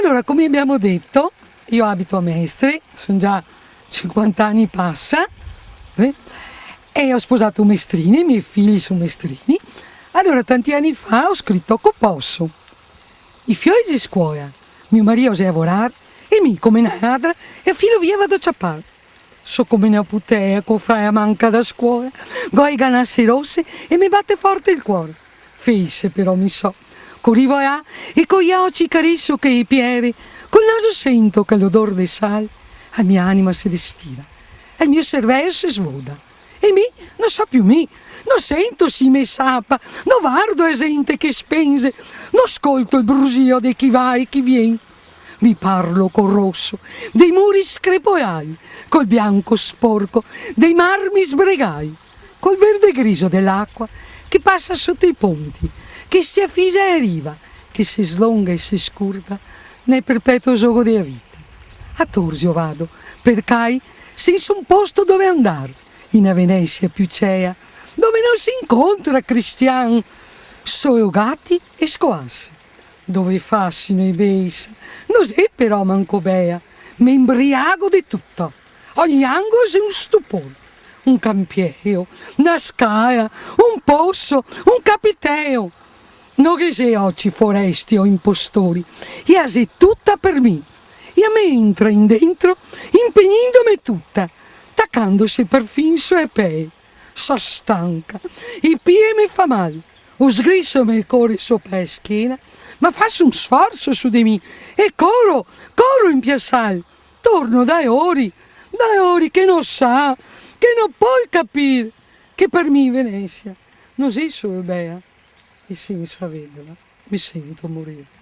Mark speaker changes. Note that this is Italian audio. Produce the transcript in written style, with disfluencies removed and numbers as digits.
Speaker 1: Allora, come abbiamo detto, io abito a Mestre, sono già 50 anni passa, e ho sposato un mestrino, i miei figli sono mestrini. Allora, tanti anni fa ho scritto che posso. I fioi di scuola, mio marito si lavorare, e mi, come madre, e filo via vado a ciappare. So come una putea, che fai a manca da scuola, goi ganassi rosse e mi batte forte il cuore. Fisse però mi so, corrivo a e con gli occhi carisso che i piedi, col naso sento che l'odore del sale, la mia anima si destina, e il mio cervello si svuota. E mi, non so più non sento si me sapa, non guardo la gente che spense, non ascolto il brusio di chi va e chi viene. Mi parlo col rosso, dei muri screpoiai, col bianco sporco, dei marmi sbregai, col verde griso dell'acqua che passa sotto i ponti, che si affisa e arriva, che si slonga e si scurta nel perpetuo gioco della vita. A Torsio vado, perché senza un posto dove andare, in Venezia più cea, dove non si incontra cristiani, solo gatti e scoassi, dove fassino i beis, non sei però manco bea, mi imbriago di tutto, ogni angolo è un stupore, un campieo, una scala, un posso, un capiteo, non che se oggi foresti o impostori, e sei tutta per me, e a me entra in dentro, impegnandomi tutta, taccandosi perfino sui piedi. So stanca, i piedi mi fa male, ho sgrisso mi corre sopra la schiena, ma faccio un sforzo su di me e corro in piazzale, torno dai ori che non sa, che non puoi capire, che per me Venezia non sei solo bella e senza averla mi sento morire.